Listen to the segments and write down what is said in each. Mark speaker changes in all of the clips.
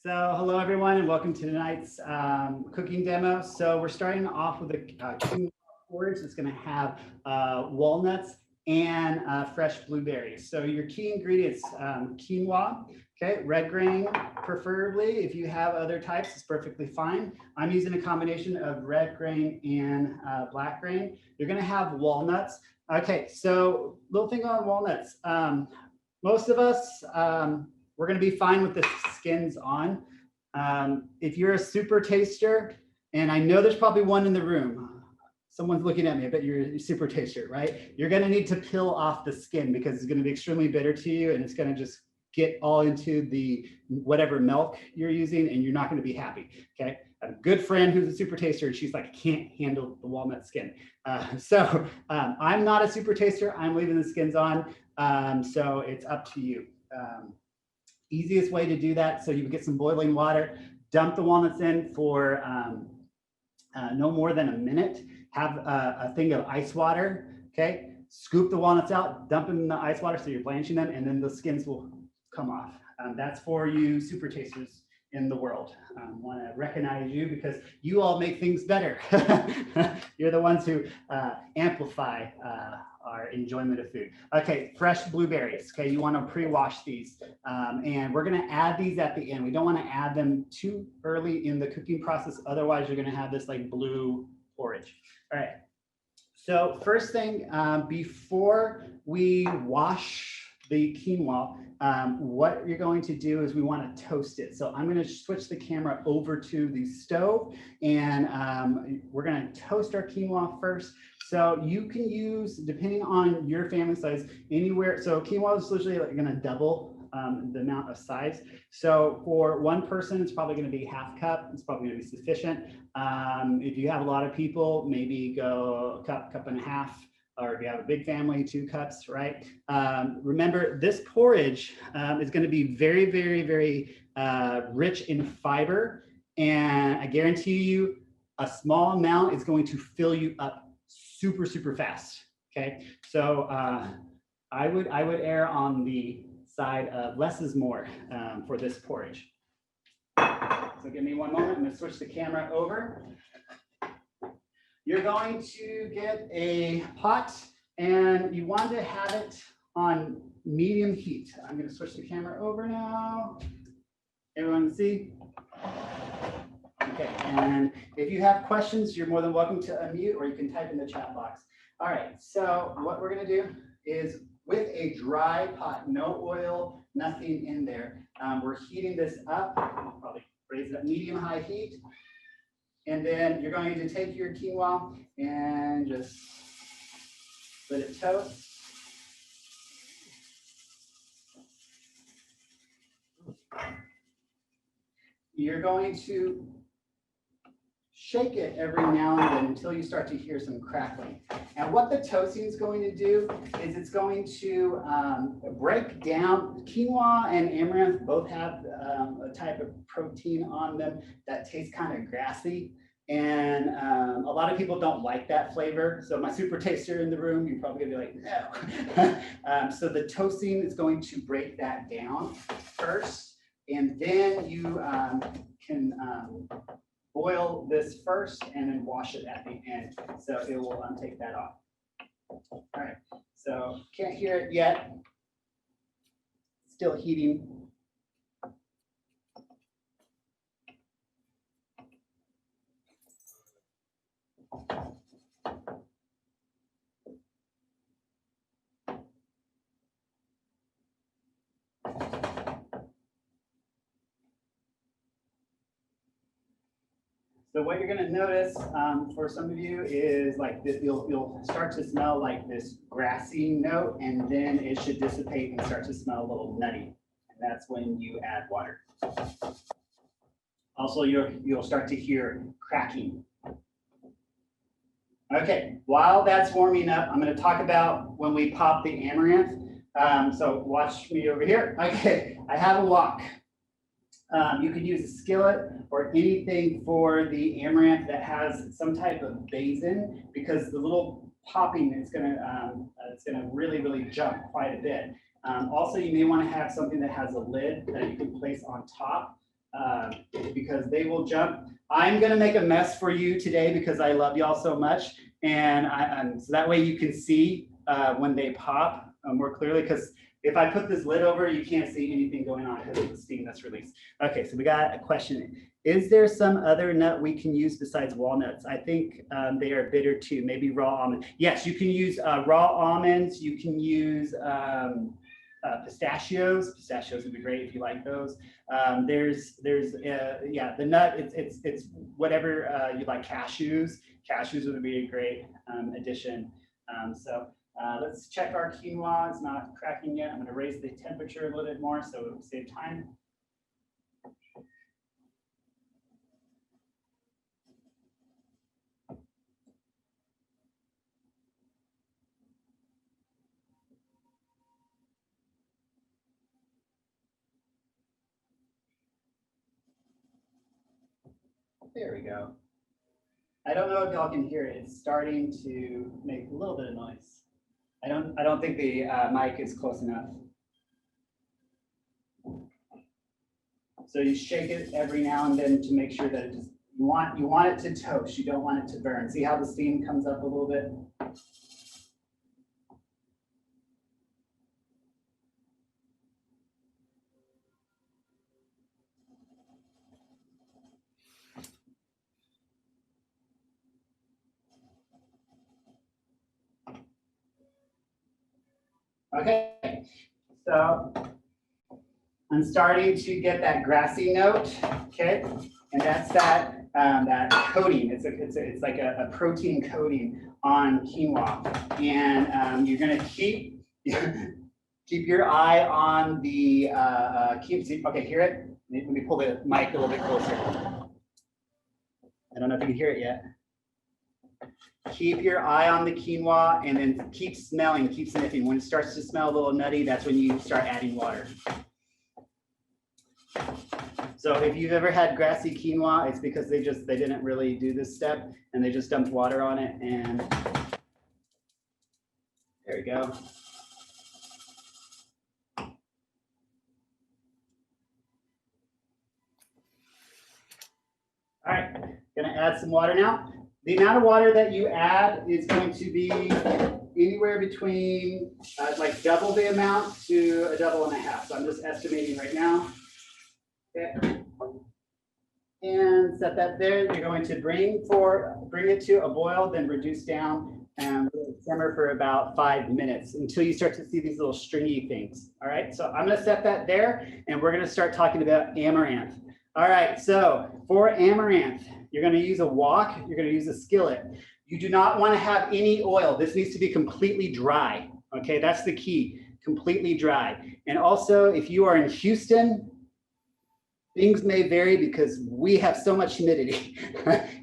Speaker 1: So hello everyone and welcome to tonight's cooking demo. So we're starting off with a quinoa porridge that's going to have walnuts and fresh blueberries. So your key ingredients, quinoa, okay, red grain preferably. If you have other types, it's perfectly fine. I'm using a combination of red grain and black grain. You're going to have walnuts. Okay, so little thing on walnuts. Most of us, we're going to be fine with the skins on. If you're a super taster, and I know there's probably one in the room, someone's looking at me, I bet you're a super taster, right? You're going to need to peel off the skin because it's going to be extremely bitter to you and it's going to just get all into the whatever milk you're using and you're not going to be happy, okay? I have a good friend who's a super taster and she's like, I can't handle the walnut skin. I'm not a super taster, I'm leaving the skins on, so it's up to you. Easiest way to do that, so you can get some boiling water, dump the walnuts in for no more than a minute, have a thing of ice water, okay? Scoop the walnuts out, dump them in the ice water so you're blanching them, and then the skins will come off. That's for you super tasters in the world. Want to recognize you because you all make things better. You're the ones who amplify our enjoyment of food. Okay, fresh blueberries. Okay, you want to pre-wash these, and we're going to add these at the end. We don't want to add them too early in the cooking process, otherwise you're going to have this like blue porridge. All right. So first thing, before we wash the quinoa, what you're going to do is we want to toast it. So I'm going to switch the camera over to the stove and we're going to toast our quinoa first. So you can use, depending on your family size, anywhere. So quinoa is usually like going to double the amount of size. So for one person, it's probably going to be half cup. It's probably going to be sufficient. If you have a lot of people, maybe go a cup, cup and a half. Or if you have a big family, 2 cups, right? Remember, this porridge is going to be very, very, very rich in fiber. And I guarantee you, a small amount is going to fill you up super, super fast, okay? So I would err on the side of less is more for this porridge. So give me one moment, I'm gonna switch the camera over. You're going to get a pot and you want to have it on medium heat. I'm going to switch the camera over now. Everyone see? Okay, and if you have questions, you're more than welcome to unmute or you can type in the chat box. All right, so what we're going to do is with a dry pot, no oil, nothing in there. We're heating this up, I'll probably raise it up medium-high heat. And then you're going to take your quinoa and just let it toast. You're going to shake it every now and then until you start to hear some crackling. And what the toasting is going to do is it's going to break down. Quinoa and amaranth both have a type of protein on them that tastes kind of grassy. And a lot of people don't like that flavor. So my super taster in the room, you're probably gonna be like, no. So the toasting is going to break that down first. And then you can boil this first and then wash it at the end. So it will take that off. All right, so can't hear it yet. Still heating. So what you're going to notice for some of you is like this, you'll start to smell like this grassy note, and then it should dissipate and start to smell a little nutty. And that's when you add water. Also, you'll start to hear cracking. Okay, while that's warming up, I'm going to talk about when we pop the amaranth. So watch me over here. Okay, I have a wok. You can use a skillet or anything for the amaranth that has some type of basin, because the little popping is gonna really, really jump quite a bit. Also, you may want to have something that has a lid that you can place on top. because they will jump. I'm gonna make a mess for you today because I love y'all so much. And so that way you can see when they pop more clearly, because if I put this lid over, you can't see anything going on because of the steam that's released. Okay, so we got a question. Is there some other nut we can use besides walnuts? I think they are bitter too, maybe raw almond. Yes, you can use raw almonds. You can use pistachios. Pistachios would be great if you like those. Yeah, the nut, it's whatever you like. Cashews would be a great addition. Let's check our quinoa. It's not cracking yet. I'm going to raise the temperature a little bit more so it will save time. There we go. I don't know if y'all can hear it. It's starting to make a little bit of noise. I don't think the mic is close enough. So you shake it every now and then to make sure that it just, you want it to toast. You don't want it to burn. See how the steam comes up a little bit? Okay, so I'm starting to get that grassy note, okay, and that's that coating. It's like a protein coating on quinoa, and you're gonna keep your eye on the okay, hear it? Let me pull the mic a little bit closer. I don't know if you can hear it yet. Keep your eye on the quinoa and then keep smelling, keep sniffing. When it starts to smell a little nutty, that's when you start adding water. So if you've ever had grassy quinoa, it's because they didn't really do this step and they just dumped water on it, and there we go. All right, gonna add some water now. The amount of water that you add is going to be anywhere between like double the amount to a double and a half. So I'm just estimating right now. Okay. And set that there. You're going to bring it to a boil, then reduce down and simmer for about 5 minutes until you start to see these little stringy things. All right, so I'm gonna set that there and we're gonna start talking about amaranth. All right, so for amaranth, you're gonna use a wok, you're gonna use a skillet. You do not wanna have any oil. This needs to be completely dry, okay? That's the key, completely dry. And also, if you are in Houston, things may vary because we have so much humidity.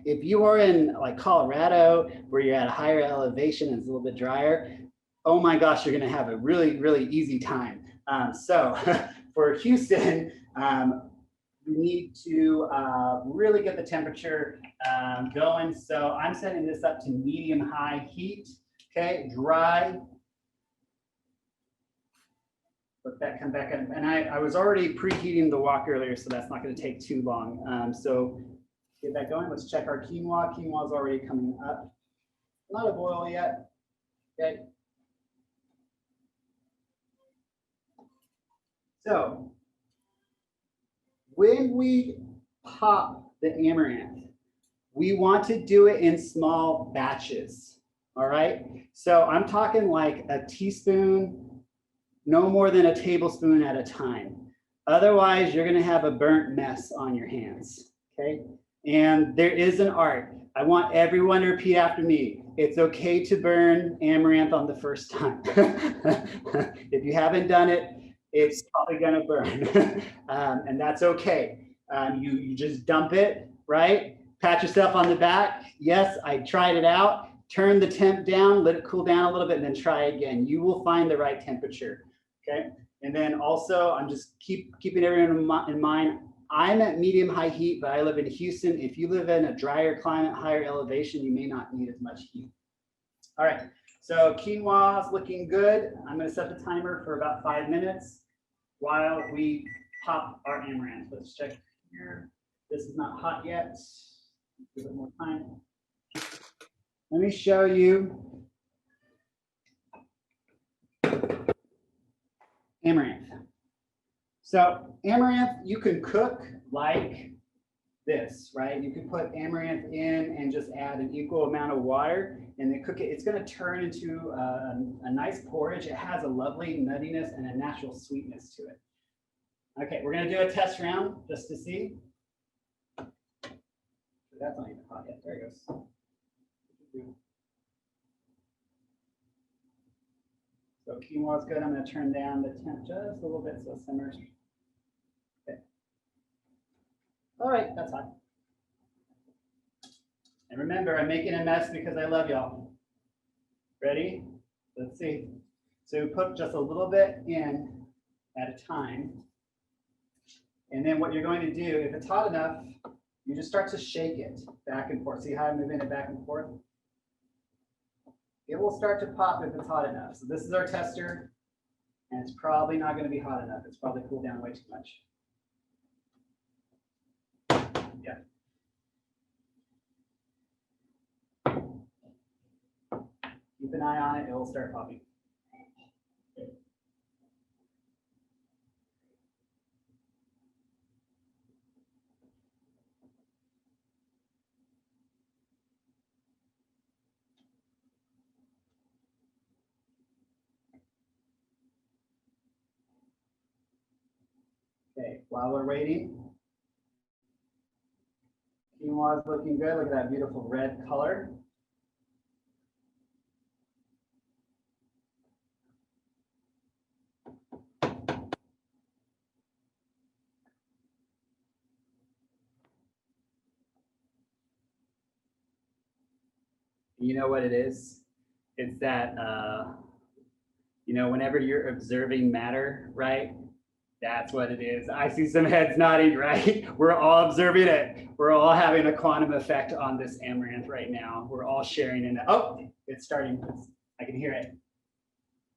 Speaker 1: If you are in like Colorado, where you're at a higher elevation and it's a little bit drier, oh my gosh, you're gonna have a really, really easy time. So for Houston, we need to really get the temperature going. So I'm setting this up to medium-high heat, okay, dry. Let that come back in. And I was already preheating the wok earlier, so that's not gonna take too long. So get that going. Let's check our quinoa. Quinoa is already coming up. Not a boil yet, okay. So when we pop the amaranth, we want to do it in small batches, all right? So I'm talking like a teaspoon, no more than a tablespoon at a time. Otherwise, you're gonna have a burnt mess on your hands, okay? And there is an art. I want everyone to repeat after me. It's okay to burn amaranth on the first time. If you haven't done it, it's probably gonna burn, and that's okay. You just dump it, right? Pat yourself on the back. Yes, I tried it out. Turn the temp down, let it cool down a little bit, and then try again. You will find the right temperature, okay? And then also, I'm just keeping everyone in mind, I'm at medium-high heat, but I live in Houston. If you live in a drier climate, higher elevation, you may not need as much heat. All right, so quinoa is looking good. I'm gonna set the timer for about 5 minutes while we pop our amaranth. Let's check here. This is not hot yet. Give it more time. Let me show you amaranth. So amaranth, you can cook like this, right? You can put amaranth in and just add an equal amount of water and then cook it. It's going to turn into a nice porridge. It has a lovely nuttiness and a natural sweetness to it. Okay, we're going to do a test round just to see. That's not even hot yet. There it goes. So quinoa is good. I'm going to turn down the temp just a little bit so it simmers. Okay. All right, that's hot. And remember, I'm making a mess because I love y'all. Ready? Let's see. So put just a little bit in at a time. And then what you're going to do, if it's hot enough, you just start to shake it back and forth. See how I'm moving it back and forth? It will start to pop if it's hot enough. So this is our tester, and it's probably not going to be hot enough. It's probably cooled down way too much. Yeah. Keep an eye on it. It will start popping. Okay, while we're waiting, quinoa is looking good. Look at that beautiful red color. You know what it is? It's that, whenever you're observing matter, right? That's what it is. I see some heads nodding, right? We're all observing it. We're all having a quantum effect on this amaranth right now. We're all sharing in it. Oh, it's starting. I can hear it.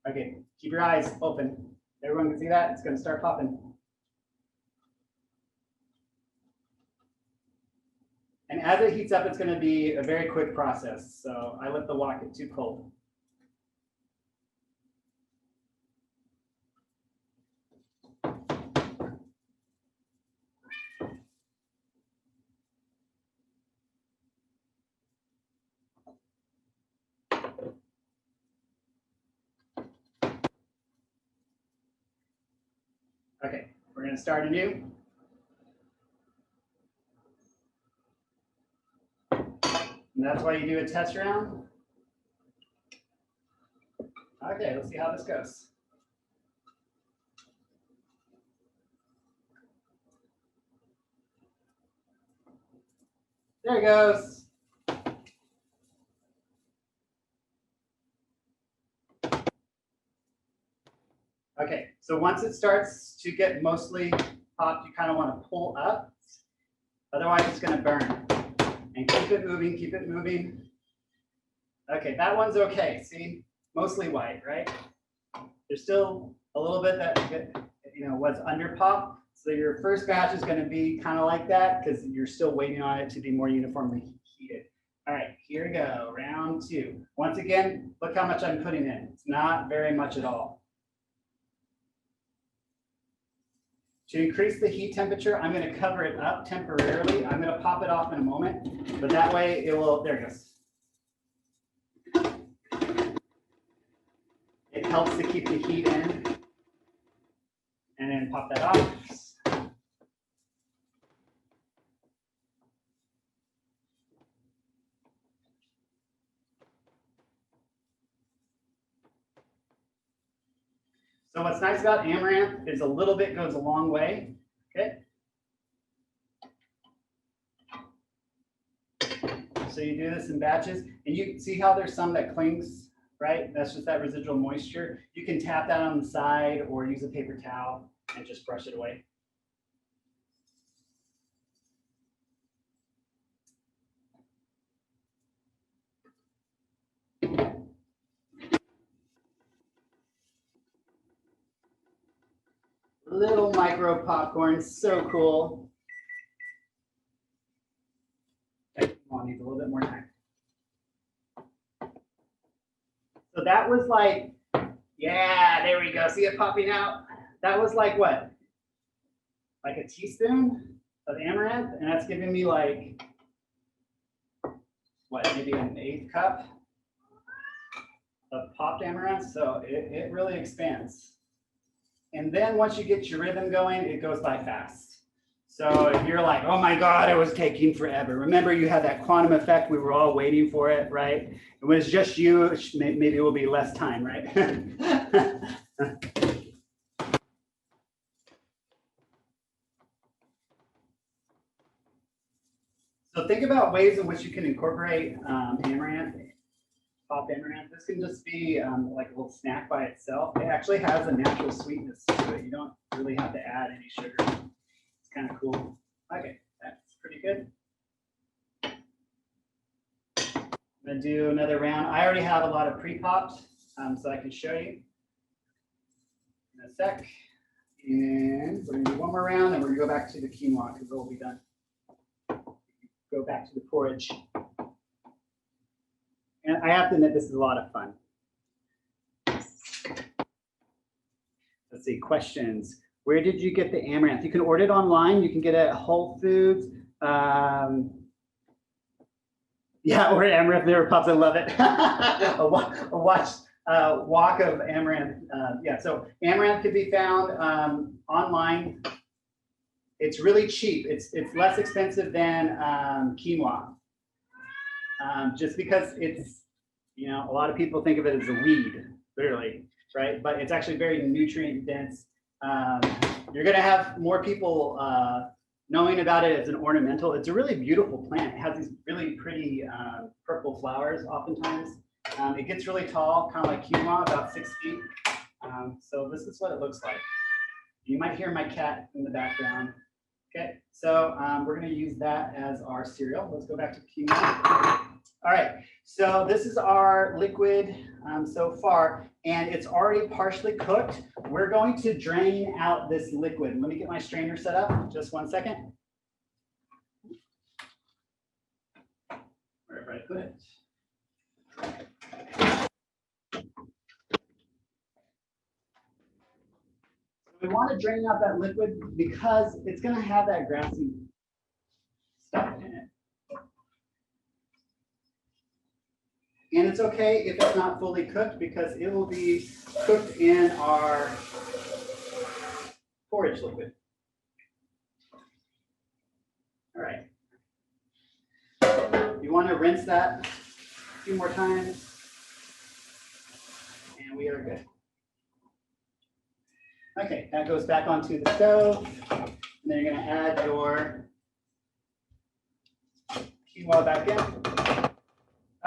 Speaker 1: Okay, keep your eyes open. Everyone can see that? It's going to start popping. And as it heats up, it's going to be a very quick process. So I let the wok get too cold. Okay, we're going to start anew. And that's why you do a test round. Okay, let's see how this goes. There it goes. Okay, so once it starts to get mostly popped, you kind of want to pull up. Otherwise, it's going to burn. And keep it moving, keep it moving. Okay, that one's okay. See, mostly white, right? There's still a little bit that was under pop. So your first batch is going to be kind of like that because you're still waiting on it to be more uniformly heated. All right, here we go, round two. Once again, look how much I'm putting in. It's not very much at all. To increase the heat temperature, I'm going to cover it up temporarily. I'm going to pop it off in a moment, but that way it will, there it goes. It helps to keep the heat in. And then pop that off. So what's nice about amaranth is a little bit goes a long way, okay? So you do this in batches, and you see how there's some that clings, right? That's just that residual moisture. You can tap that on the side or use a paper towel and just brush it away. Little micro popcorn, so cool. needs a little bit more time. So that was like, yeah, there we go. See it popping out? That was like what? Like a teaspoon of amaranth, and that's giving me like, what, maybe an 1/8 cup of popped amaranth. So it really expands. And then once you get your rhythm going, it goes by fast. So if you're like, oh my God, it was taking forever. Remember, you had that quantum effect. We were all waiting for it, right? It was just you. Maybe it will be less time, right? So think about ways in which you can incorporate amaranth, popped amaranth. This can just be like a little snack by itself. It actually has a natural sweetness to it. You don't really have to add any sugar. It's kind of cool. Okay, that's pretty good. I'm gonna do another round. I already have a lot of pre-popped, so I can show you in a sec. And we're gonna do one more round, and we're gonna go back to the quinoa because it'll be done. Go back to the porridge. And I have to admit, this is a lot of fun. Let's see, questions. Where did you get the amaranth? You can order it online. You can get it at Whole Foods. Yeah, or amaranth never pops. I love it. a walk of amaranth. Yeah, so amaranth can be found online. It's really cheap. It's less expensive than quinoa. Just because it's, you know, a lot of people think of it as a weed, literally, right? But it's actually very nutrient dense. You're gonna have more people knowing about it as an ornamental. It's a really beautiful plant. It has these really pretty purple flowers oftentimes. It gets really tall, kind of like quinoa, about 6 feet. So this is what it looks like. You might hear my cat in the background. Okay, so we're gonna use that as our cereal. Let's go back to quinoa. All right, so this is our liquid so far, and it's already partially cooked. We're going to drain out this liquid. Let me get my strainer set up, just 1 second. Wherever I put it. We want to drain out that liquid because it's going to have that grassy stuff in it. And it's okay if it's not fully cooked because it will be cooked in our porridge liquid. All right. You want to rinse that a few more times. And we are good. Okay, that goes back onto the stove. And then you're going to add your quinoa back in.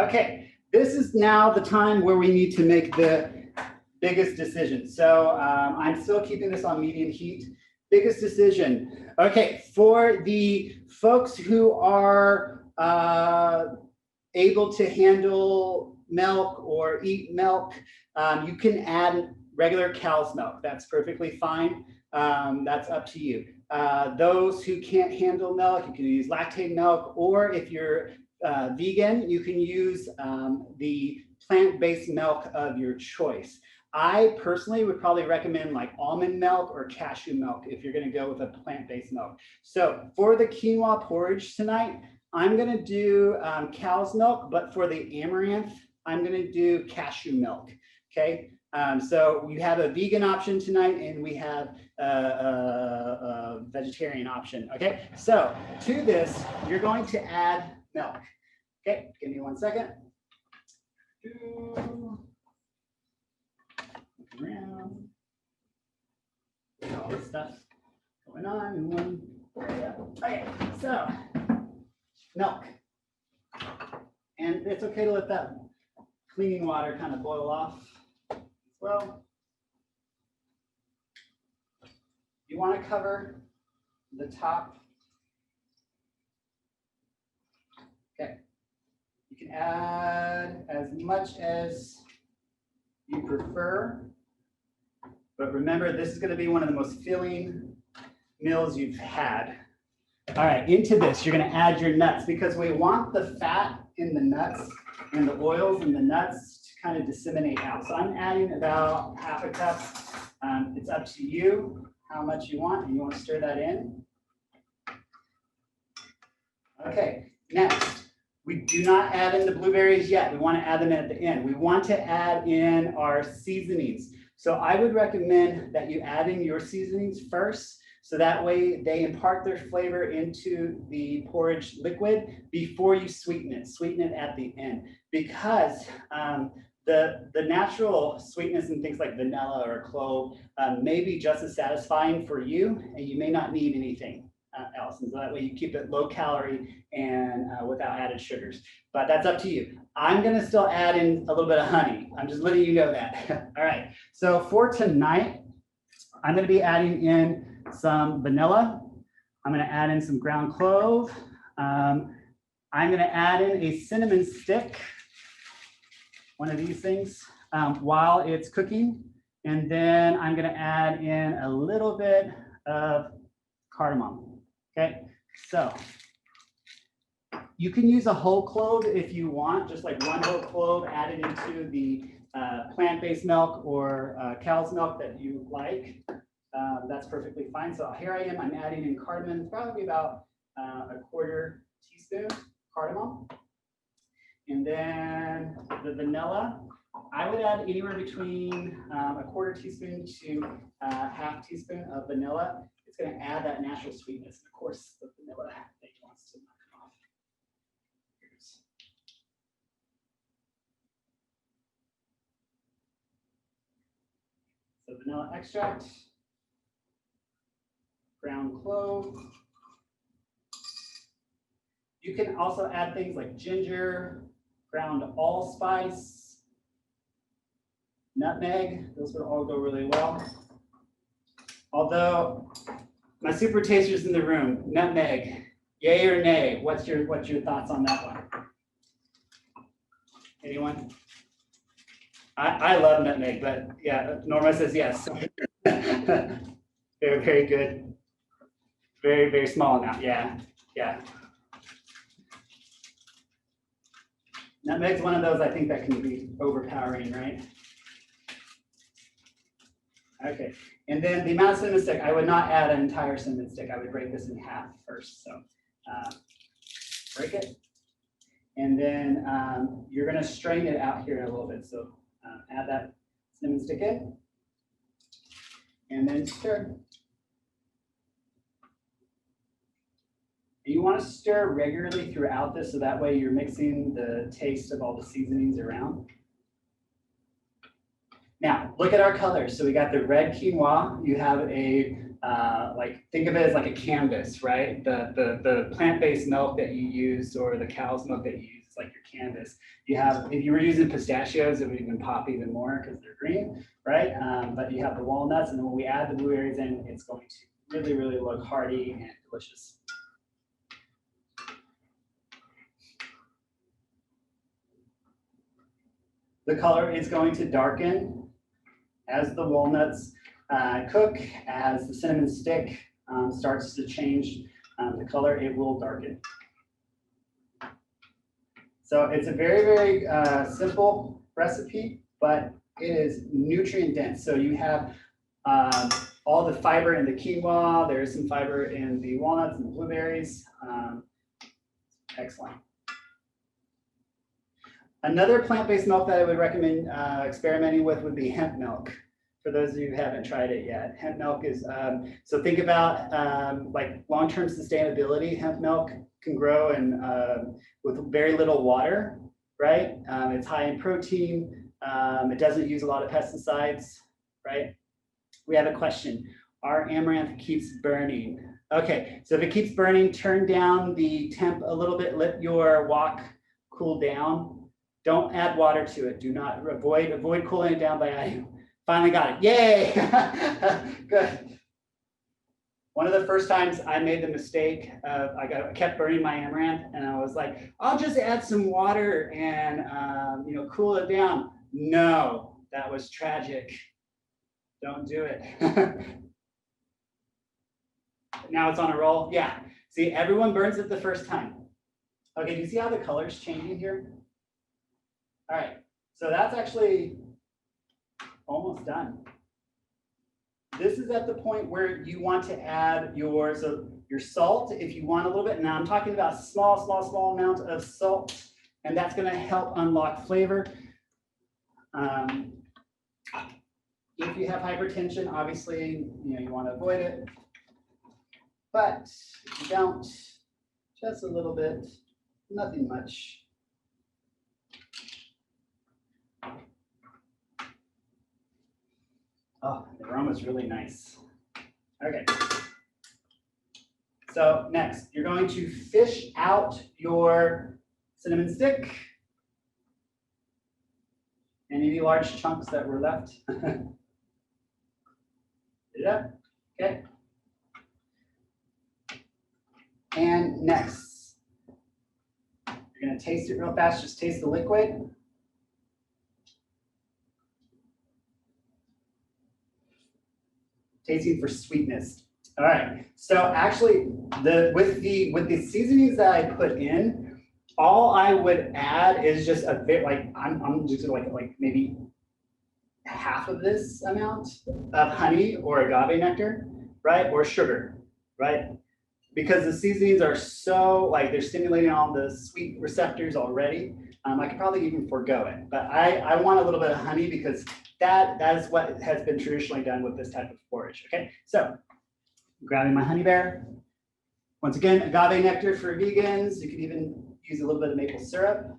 Speaker 1: Okay. This is now the time where we need to make the biggest decision. So I'm still keeping this on medium heat. Biggest decision. Okay, for the folks who are able to handle milk or eat milk, you can add regular cow's milk. That's perfectly fine. That's up to you. Those who can't handle milk, you can use lactate milk, or if you're vegan, you can use the plant-based milk of your choice. I personally would probably recommend like almond milk or cashew milk if you're going to go with a plant-based milk. So for the quinoa porridge tonight, I'm going to do cow's milk, but for the amaranth, I'm going to do cashew milk. Okay. So you have a vegan option tonight, and we have a vegetarian option. Okay. So to this, you're going to add milk. Okay, give me 1 second. Look around. All this stuff going on in one area. Okay, so milk. And it's okay to let that cleaning water kind of boil off as well. You want to cover the top. Okay. You can add as much as you prefer, but remember, this is going to be one of the most filling meals you've had. All right, into this, you're gonna add your nuts because we want the fat in the nuts and the oils in the nuts to kind of disseminate out. So I'm adding about half a cup. It's up to you how much you want, and you want to stir that in. Okay, next, we do not add in the blueberries yet. We want to add them at the end. We want to add in our seasonings. So I would recommend that you add in your seasonings first, so that way they impart their flavor into the porridge liquid before you sweeten it. Sweeten it at the end, because the natural sweetness and things like vanilla or clove may be just as satisfying for you, and you may not need anything else. And so that way you keep it low calorie and without added sugars. But that's up to you. I'm gonna still add in a little bit of honey. I'm just letting you know that. All right, so for tonight, I'm gonna be adding in some vanilla. I'm gonna add in some ground clove. I'm gonna add in a cinnamon stick, one of these things, while it's cooking. And then I'm gonna add in a little bit of cardamom. Okay, so you can use a whole clove if you want, just like one whole clove added into the plant-based milk or cow's milk that you like. That's perfectly fine. So here I am, I'm adding in cardamom, probably about a quarter teaspoon cardamom. And then the vanilla, I would add anywhere between a quarter teaspoon to half teaspoon of vanilla. It's going to add that natural sweetness. And of course, the vanilla thing wants to knock it off. So vanilla extract, ground clove. You can also add things like ginger, ground allspice, nutmeg. Those would all go really well. Although my super tasters in the room, nutmeg, yay or nay? What's your thoughts on that one? Anyone? I love nutmeg, but yeah, Norma says yes. Very, very good. Very, very small amount. Yeah, yeah. Nutmeg's one of those I think that can be overpowering, right? Okay, and then the amount of cinnamon stick, I would not add an entire cinnamon stick. I would break this in half first. So break it. And then you're gonna strain it out here in a little bit. So add that cinnamon stick in. And then stir. You want to stir regularly throughout this, so that way you're mixing the taste of all the seasonings around. Now, look at our colors. So we got the red quinoa. You have a, think of it as like a canvas, right? The plant-based milk that you use or the cow's milk that you use is like your canvas. You have, if you were using pistachios, it would even pop even more because they're green, right? But you have the walnuts, and then when we add the blueberries in, it's going to really, really look hearty and delicious. The color is going to darken as the walnuts cook, as the cinnamon stick starts to change the color, it will darken. So it's a very, very simple recipe, but it is nutrient dense. So you have all the fiber in the quinoa, there's some fiber in the walnuts and the blueberries. Excellent. Another plant-based milk that I would recommend experimenting with would be hemp milk. For those of you who haven't tried it yet, hemp milk is, so think about like long-term sustainability. Hemp milk can grow and with very little water, right? It's high in protein. It doesn't use a lot of pesticides, right? We have a question. Our amaranth keeps burning. Okay, so if it keeps burning, turn down the temp a little bit, let your wok cool down. Don't add water to it. Do not avoid cooling it down by adding. Finally got it. Yay! Good. One of the first times I made the mistake of I kept burning my amaranth, and I was like, I'll just add some water and cool it down. No, that was tragic. Don't do it. Now it's on a roll. Yeah. See, everyone burns it the first time. Okay, do you see how the color's changing here? All right, so that's actually almost done. This is at the point where you want to add your salt if you want a little bit. Now I'm talking about small amount of salt, and that's going to help unlock flavor. If you have hypertension, obviously, you want to avoid it. But if you don't, just a little bit, nothing much. Oh, the aroma's really nice. Okay. So next, you're going to fish out your cinnamon stick. Any large chunks that were left? Yeah. Okay. And next, you're going to taste it real fast. Just taste the liquid. Tasting for sweetness. All right. So actually, with the seasonings that I put in, all I would add is just a bit I'm just like maybe half of this amount of honey or agave nectar, right, or sugar, right? Because the seasonings are so they're stimulating all the sweet receptors already. I could probably even forego it, but I want a little bit of honey because that is what has been traditionally done with this type of porridge. Okay, so grabbing my honey bear. Once again, agave nectar for vegans. You can even use a little bit of maple syrup.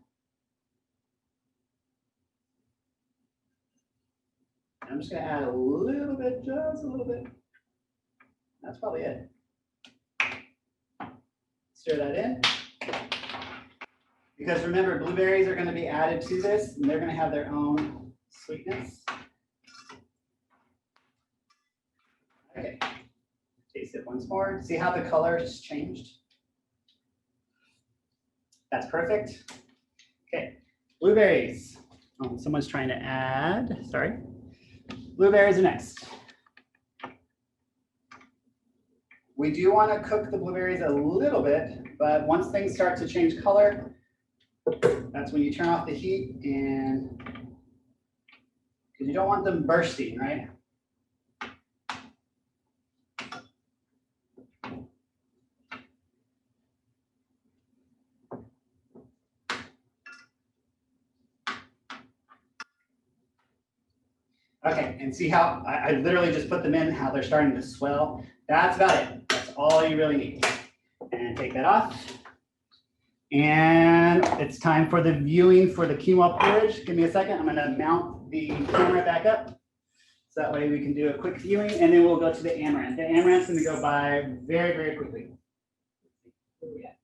Speaker 1: I'm just going to add a little bit, just a little bit. That's probably it. Stir that in. Because remember, blueberries are going to be added to this, and they're going to have their own sweetness. Okay. Taste it once more. See how the color has changed? That's perfect. Okay. Blueberries. Oh, someone's trying to add, sorry. Blueberries are next. We do want to cook the blueberries a little bit, but once things start to change color, that's when you turn off the heat, and because you don't want them bursting, right? Okay, and see how I literally just put them in, how they're starting to swell. That's about it. That's all you really need. And take that off. And it's time for the viewing for the quinoa porridge. Give me a second. I'm going to mount the camera back up. So that way we can do a quick viewing, and then we'll go to the amaranth. The amaranth's going to go by very, very quickly. Where are we at?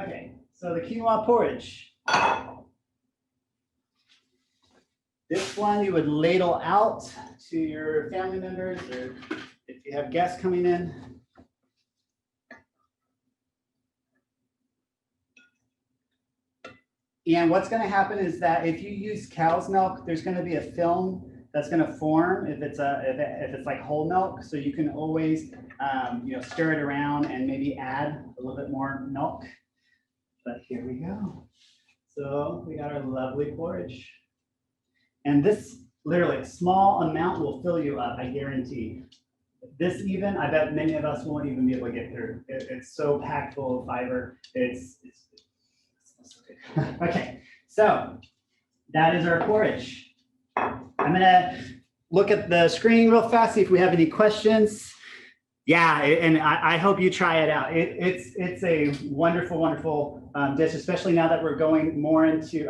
Speaker 1: Okay, so the quinoa porridge. This one you would ladle out to your family members, or if you have guests coming in. And what's going to happen is that if you use cow's milk, there's going to be a film that's going to form if it's like whole milk. So you can always stir it around and maybe add a little bit more milk. But here we go. So we got our lovely porridge. And this, literally, a small amount will fill you up, I guarantee. This even, I bet many of us won't even be able to get through. It's so packed full of fiber. It's okay, so that is our porridge. I'm gonna look at the screen real fast, see if we have any questions. Yeah, and I hope you try it out. It's a wonderful, wonderful dish, especially now that we're going more into,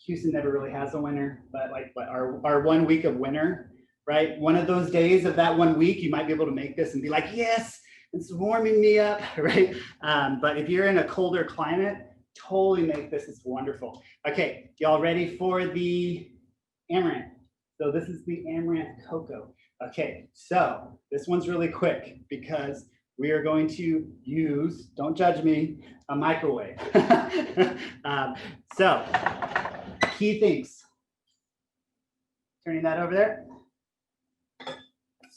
Speaker 1: Houston never really has a winter, but our 1 week of winter, right? One of those days of that 1 week, you might be able to make this and be like, yes, it's warming me up, right? But if you're in a colder climate, totally make this. It's wonderful. Okay, y'all ready for the amaranth? So this is the amaranth cocoa. Okay, so this one's really quick because we are going to use, don't judge me, a microwave. So key things. Turning that over there.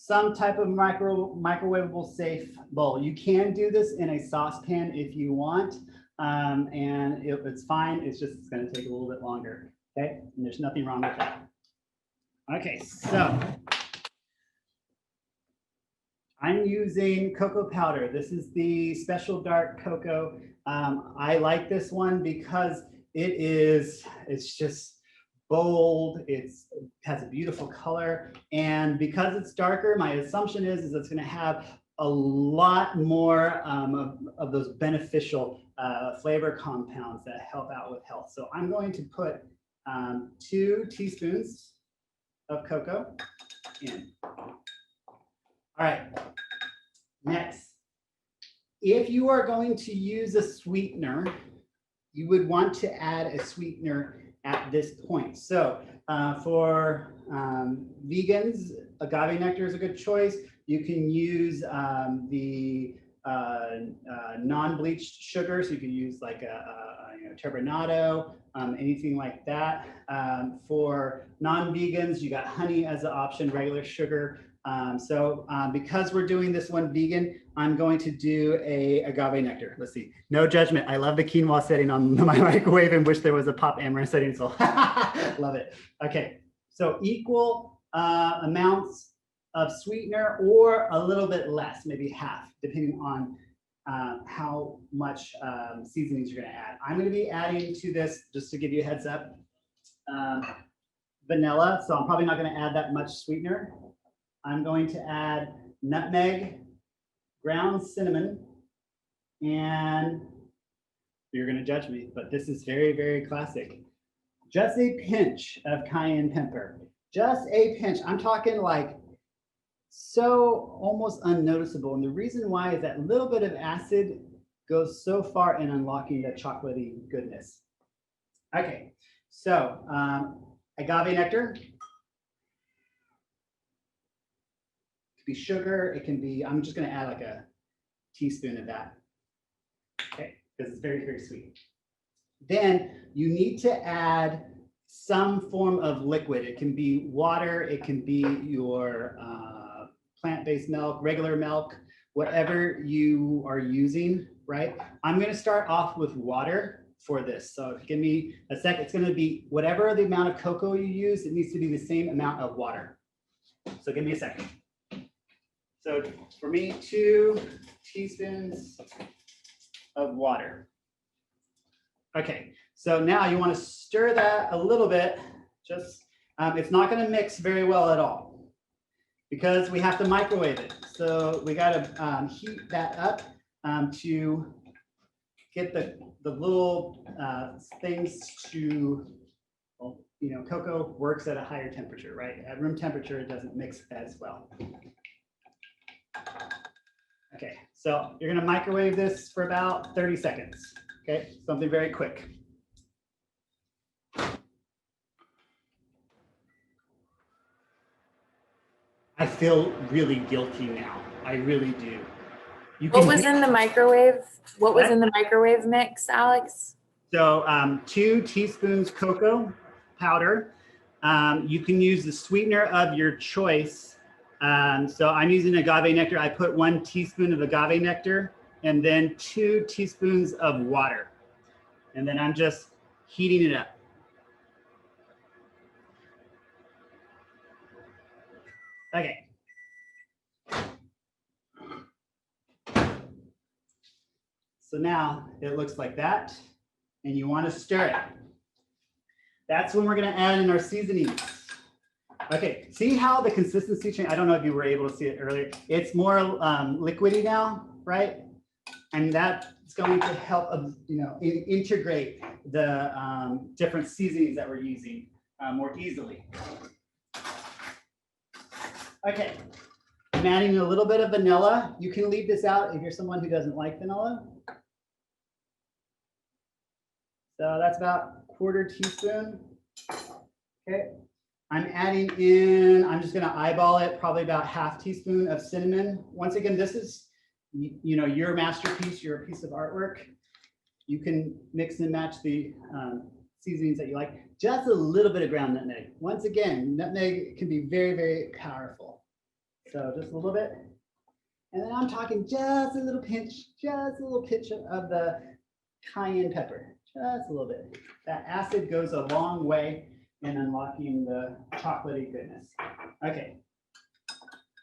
Speaker 1: some type of microwavable safe bowl. You can do this in a saucepan if you want, and it's fine. It's going to take a little bit longer. Okay, and there's nothing wrong with that. Okay, so I'm using cocoa powder. This is the special dark cocoa. I like this one because it's just bold. It has a beautiful color, and because it's darker, my assumption is it's going to have a lot more of those beneficial flavor compounds that help out with health. So I'm going to put 2 teaspoons of cocoa in. All right, next, if you are going to use a sweetener, you would want to add a sweetener at this point. So for vegans, agave nectar is a good choice. You can use the non-bleached sugar, so you can use like turbinado, anything like that. For non-vegans, you got honey as an option, regular sugar. Because we're doing this one vegan, I'm going to do a agave nectar. Let's see. No judgment. I love the quinoa setting on my microwave and wish there was a pop amaranth setting. So love it. Okay. So equal amounts of sweetener or a little bit less, maybe half, depending on how much seasonings you're going to add. I'm going to be adding to this, just to give you a heads up, vanilla. So I'm probably not going to add that much sweetener. I'm going to add nutmeg, ground cinnamon, and you're going to judge me, but this is very, very classic. Just a pinch of cayenne pepper. Just a pinch. I'm talking like so almost unnoticeable. And the reason why is that little bit of acid goes so far in unlocking the chocolatey goodness. Okay, so agave nectar. Be sugar, it can be, I'm just going to add like a teaspoon of that, okay, because it's very, very sweet. Then you need to add some form of liquid. It can be water, it can be your plant-based milk, regular milk, whatever you are using, right? I'm going to start off with water for this. So give me a sec. It's going to be whatever the amount of cocoa you use, it needs to be the same amount of water. So give me a second. So for me, 2 teaspoons of water. Okay, so now you want to stir that a little bit. Just, it's not going to mix very well at all because we have to microwave it. So we got to heat that up to get the little things to, well, you know, cocoa works at a higher temperature, right? At room temperature, it doesn't mix as well. Okay, so you're going to microwave this for about 30 seconds. Okay, something very quick. I feel really guilty now. I really do.
Speaker 2: What was in the microwave? What was in the microwave mix, Alex?
Speaker 1: So 2 teaspoons cocoa powder. You can use the sweetener of your choice. So I'm using agave nectar. I put 1 teaspoon of agave nectar and then 2 teaspoons of water. And then I'm just heating it up. Okay. So now it looks like that, and you want to stir it. That's when we're going to add in our seasonings. Okay, see how the consistency changed? I don't know if you were able to see it earlier. It's more liquidy now, right? And that's going to help, you know, integrate the different seasonings that we're using more easily. Okay, I'm adding a little bit of vanilla. You can leave this out if you're someone who doesn't like vanilla. So that's about 1/4 teaspoon. Okay, I'm adding in, I'm just gonna eyeball it, probably about 1/2 teaspoon of cinnamon. Once again, this is, you know, your masterpiece, your piece of artwork. You can mix and match the seasonings that you like. Just a little bit of ground nutmeg. Once again, nutmeg can be very, very powerful. So just a little bit. And then I'm talking just a little pinch of the cayenne pepper, just a little bit. That acid goes a long way in unlocking the chocolatey goodness. Okay,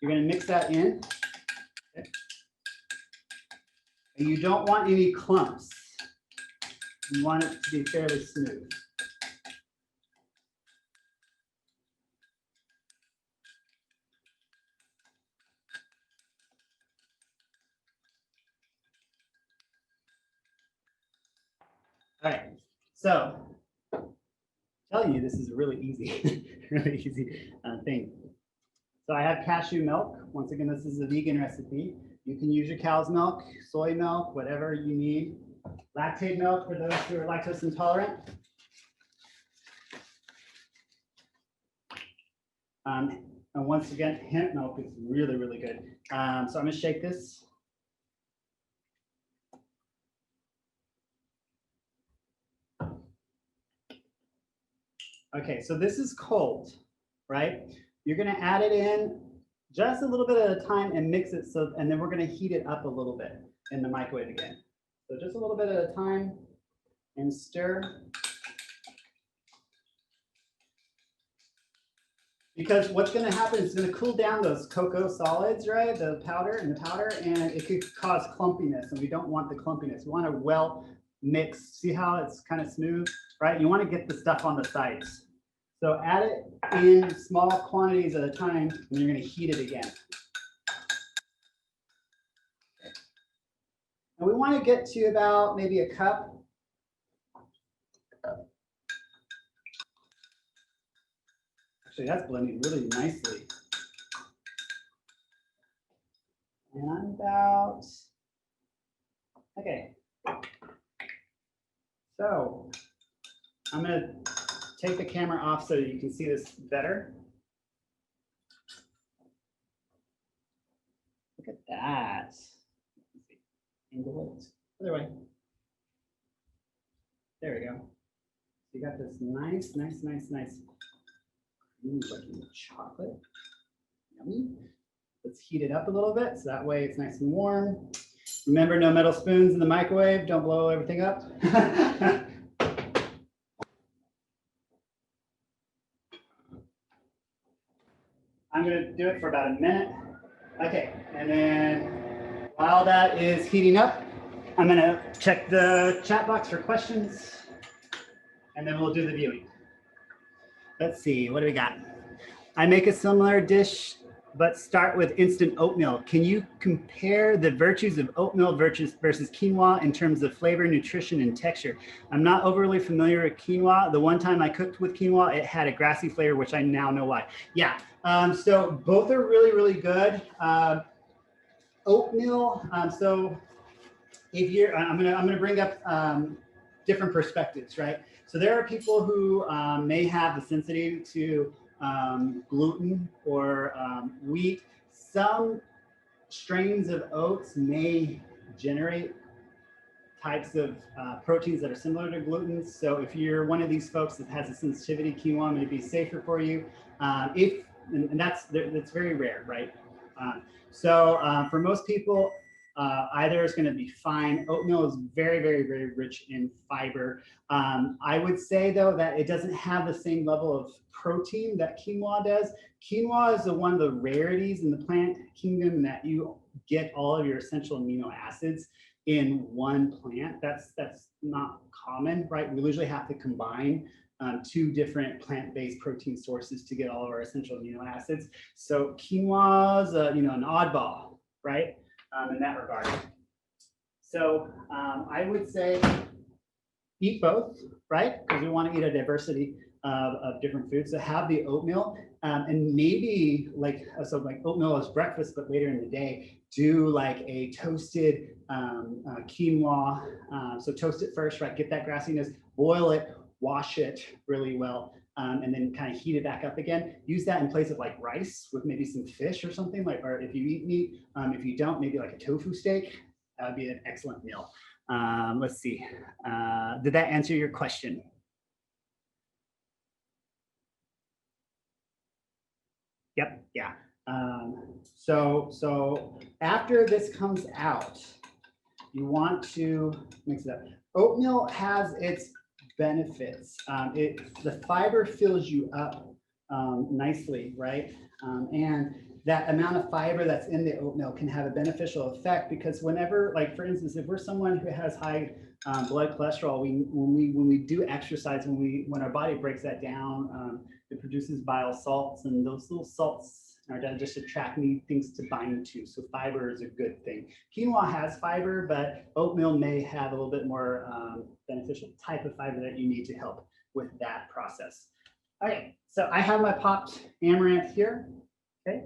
Speaker 1: you're gonna mix that in. Okay. And you don't want any clumps. You want it to be fairly smooth. All right, so telling you this is really easy, really easy thing. So I have cashew milk. Once again, this is a vegan recipe. You can use your cow's milk, soy milk, whatever you need. Lactate milk for those who are lactose intolerant. And once again, hemp milk is really, really good. So I'm gonna shake this. Okay, so this is cold, right? You're gonna add it in just a little bit at a time and mix it so, and then we're gonna heat it up a little bit in the microwave again. So just a little bit at a time and stir. Because what's gonna happen is it's gonna cool down those cocoa solids, right? The powder, and it could cause clumpiness, and we don't want the clumpiness. We want a well mix. See how it's kind of smooth, right? You wanna get the stuff on the sides. So add it in small quantities at a time, and you're gonna heat it again. And we wanna get to about maybe a cup. Actually, that's blending really nicely. And I'm about, okay. So I'm gonna take the camera off so you can see this better. Look at that. Angle it. Other way. There we go. You got this nice looking chocolate. Yummy. Let's heat it up a little bit so that way it's nice and warm. Remember, no metal spoons in the microwave. Don't blow everything up. I'm gonna do it for about a minute. Okay, and then while that is heating up, I'm gonna check the chat box for questions, and then we'll do the viewing. Let's see, what do we got? I make a similar dish, but start with instant oatmeal. Can you compare the virtues of oatmeal versus quinoa in terms of flavor, nutrition, and texture? I'm not overly familiar with quinoa. The one time I cooked with quinoa, it had a grassy flavor, which I now know why. Yeah, so both are really, really good. Oatmeal, so if you're, I'm gonna bring up different perspectives, right? So there are people who may have the sensitivity to gluten or wheat. Some strains of oats may generate types of proteins that are similar to gluten. So if you're one of these folks that has a sensitivity, quinoa may be safer for you. And that's very rare, right? So for most people, either is going to be fine. Oatmeal is very, very, very rich in fiber. I would say, though, that it doesn't have the same level of protein that quinoa does. Quinoa is one of the rarities in the plant kingdom that you get all of your essential amino acids in one plant. That's not common, right? We usually have to combine two different plant-based protein sources to get all of our essential amino acids. So quinoa is an oddball, right? In that regard. So I would say eat both, right? Because we want to eat a diversity of different foods. So have the oatmeal and maybe like oatmeal as breakfast, but later in the day, do like a toasted quinoa. So toast it first, right? Get that grassiness, boil it, wash it really well. And then kind of heat it back up again. Use that in place of like rice with maybe some fish or something like, or if you eat meat, if you don't, maybe like a tofu steak, that would be an excellent meal. Let's see, did that answer your question? Yep, yeah. So after this comes out, you want to mix it up. Oatmeal has its benefits. The fiber fills you up nicely, right? And that amount of fiber that's in the oatmeal can have a beneficial effect because whenever, like for instance, if we're someone who has high blood cholesterol, when we do exercise, when our body breaks that down, it produces bile salts, and those little salts our digestive tract need things to bind to. So fiber is a good thing. Quinoa has fiber, but oatmeal may have a little bit more beneficial type of fiber that you need to help with that process. Okay, so I have my popped amaranth here. Okay.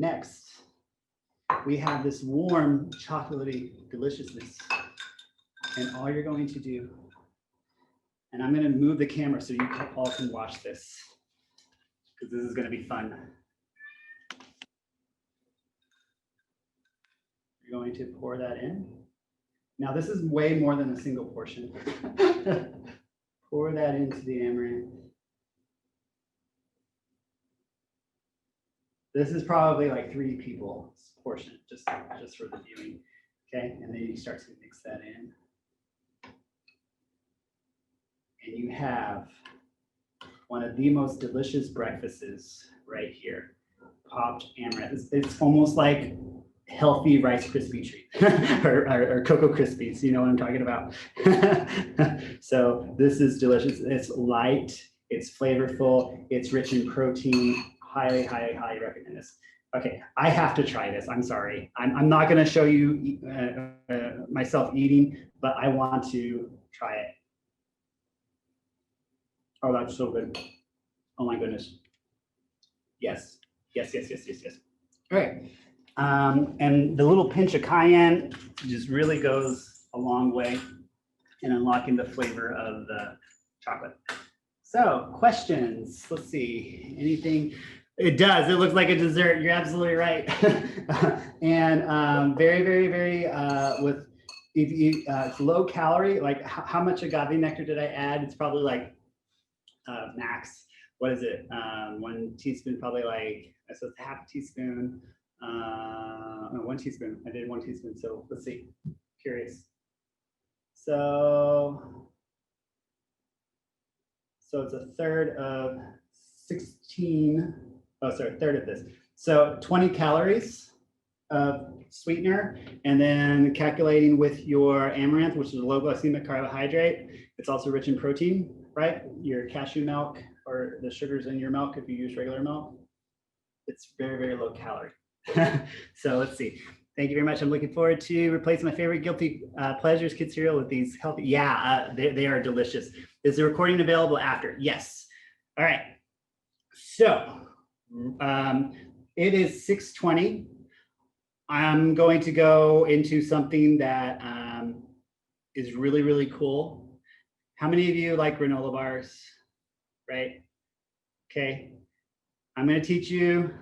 Speaker 1: Next, we have this warm chocolatey deliciousness. And all you're going to do, and I'm going to move the camera so you all can watch this, because this is going to be fun. You're going to pour that in. Now this is way more than a single portion. Pour that into the amaranth. This is probably like 3 people's portion, just for the viewing. Okay, and then you start to mix that in. And you have one of the most delicious breakfasts right here, popped amaranth. It's almost like healthy Rice Krispie treat or Cocoa Krispies, you know what I'm talking about. So this is delicious. It's light, it's flavorful, it's rich in protein. Highly, highly, highly recommend this. Okay, I have to try this. I'm sorry. I'm not going to show you myself eating, but I want to try it. Oh, that's so good. Oh my goodness. Yes, yes, yes, yes, yes, yes. All right. And the little pinch of cayenne just really goes a long way in unlocking the flavor of the chocolate. So questions, let's see, anything? It does, it looks like a dessert, you're absolutely right. And very, very, very, if you, it's low calorie, like how much agave nectar did I add? It's probably like max, what is it? 1 teaspoon, probably like, so it's half a teaspoon, 1 teaspoon, I did 1 teaspoon, so let's see, curious. So it's a third of 16, oh, sorry, a third of this. So 20 calories of sweetener, and then calculating with your amaranth, which is a low glycemic carbohydrate. It's also rich in protein, right? Your cashew milk or the sugars in your milk, if you use regular milk, it's very, very low calorie. So let's see. Thank you very much. I'm looking forward to replacing my favorite guilty pleasures kid cereal with these healthy. Yeah, they are delicious. Is the recording available after? Yes. All right. So it is 6:20. I'm going to go into something that is really, really cool. How many of you like granola bars? Right? Okay. I'm going to teach you.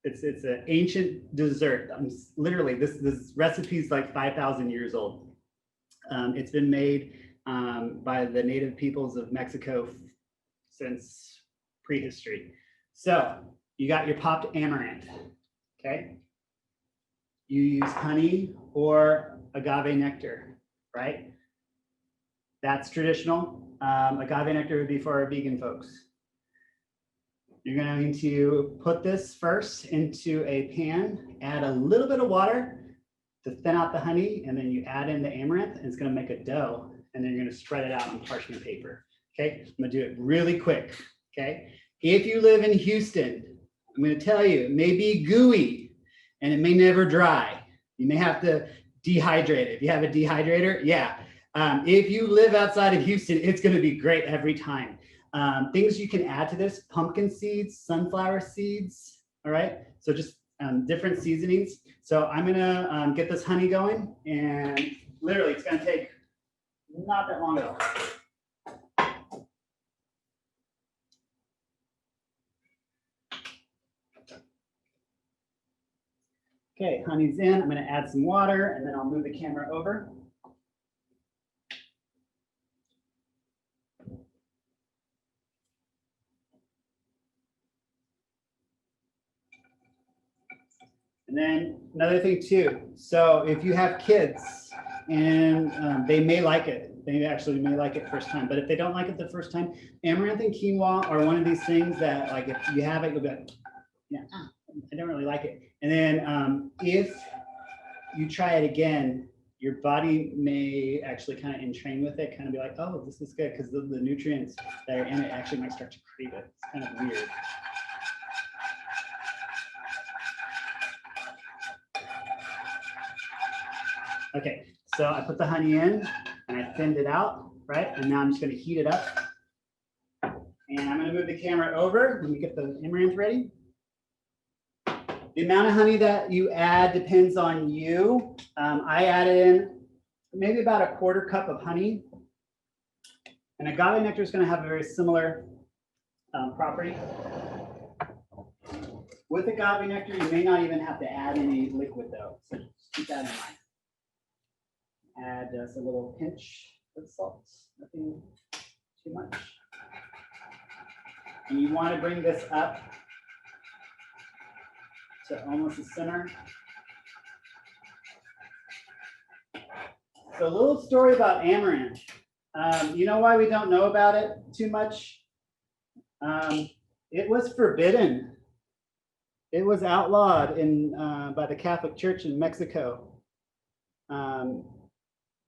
Speaker 1: It's an ancient dessert. Literally, this recipe is like 5,000 years old. It's been made by the native peoples of Mexico since prehistory. So you got your popped amaranth, okay? You use honey or agave nectar, right? That's traditional. Agave nectar would be for our vegan folks. You're going to put this first into a pan, add a little bit of water to thin out the honey, and then you add in the amaranth, and it's going to make a dough, and then you're going to spread it out on parchment paper. Okay, I'm going to do it really quick. Okay, if you live in Houston, I'm going to tell you, it may be gooey and it may never dry. You may have to dehydrate it. If you have a dehydrator, yeah. If you live outside of Houston, it's going to be great every time. Things you can add to this: pumpkin seeds, sunflower seeds. All right, so just different seasonings. So I'm gonna get this honey going, and literally it's gonna take not that long at all. Okay, honey's in. I'm gonna add some water, and then I'll move the camera over. And then another thing too, so if you have kids and they may like it, they actually may like it first time, but if they don't like it the first time, amaranth and quinoa are one of these things that like if you have it, you'll be like, yeah, I don't really like it. And then if you try it again, your body may actually kind of entrain with it, kind of be like, oh, this is good, because the nutrients that are in it actually might start to crave it. It's kind of weird. Okay, so I put the honey in and I thinned it out, right? And now I'm just gonna heat it up. And I'm gonna move the camera over. Let me get the amaranth ready. The amount of honey that you add depends on you. I added in maybe about a quarter cup of honey. And agave nectar is gonna have a very similar property. With agave nectar, you may not even have to add any liquid though, so just keep that in mind. Add just a little pinch of salt, nothing too much. And you want to bring this up to almost the center. So a little story about amaranth. You know why we don't know about it too much? It was forbidden. It was outlawed by the Catholic Church in Mexico.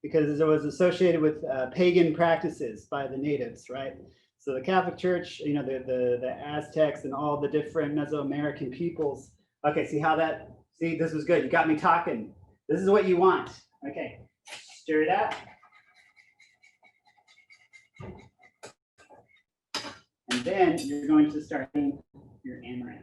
Speaker 1: Because it was associated with pagan practices by the natives, right? So the Catholic Church, you know, the Aztecs and all the different Mesoamerican peoples. Okay, see this was good. You got me talking. This is what you want. Okay, stir that. And then you're going to start your amaranth.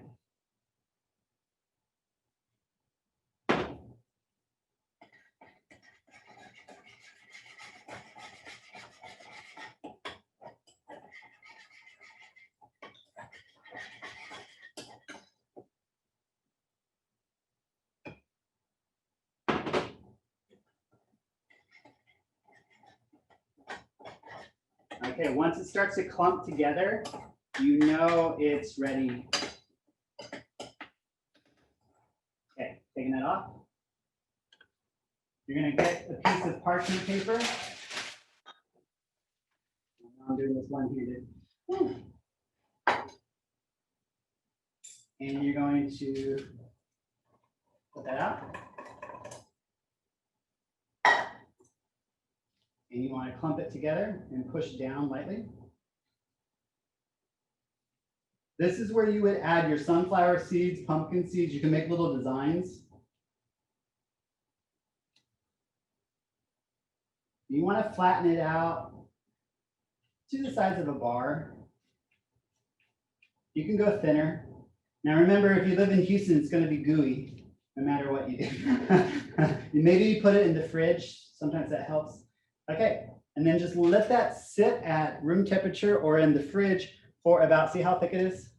Speaker 1: Okay, once it starts to clump together, you know it's ready. Okay, taking that off. You're gonna get a piece of parchment paper. I'm doing this one-handed. And you're going to put that out. And you want to clump it together and push down lightly. This is where you would add your sunflower seeds, pumpkin seeds. You can make little designs. You want to flatten it out to the size of a bar. You can go thinner. Now remember, if you live in Houston, it's going to be gooey, no matter what you do. Maybe you put it in the fridge. Sometimes that helps. Okay, and then just let that sit at room temperature or in the fridge for about, see how thick it is?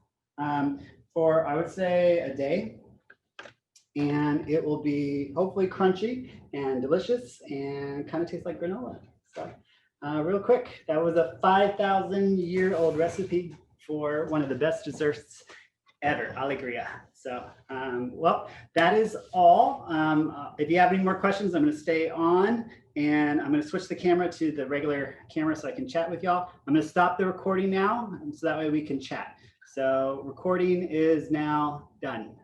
Speaker 1: For, I would say, a day. And it will be hopefully crunchy and delicious and kind of tastes like granola. So, real quick, that was a 5,000-year-old recipe for one of the best desserts ever, alegría. So, well, that is all. If you have any more questions, I'm going to stay on and I'm going to switch the camera to the regular camera so I can chat with y'all. I'm going to stop the recording now so that way we can chat. So recording is now done.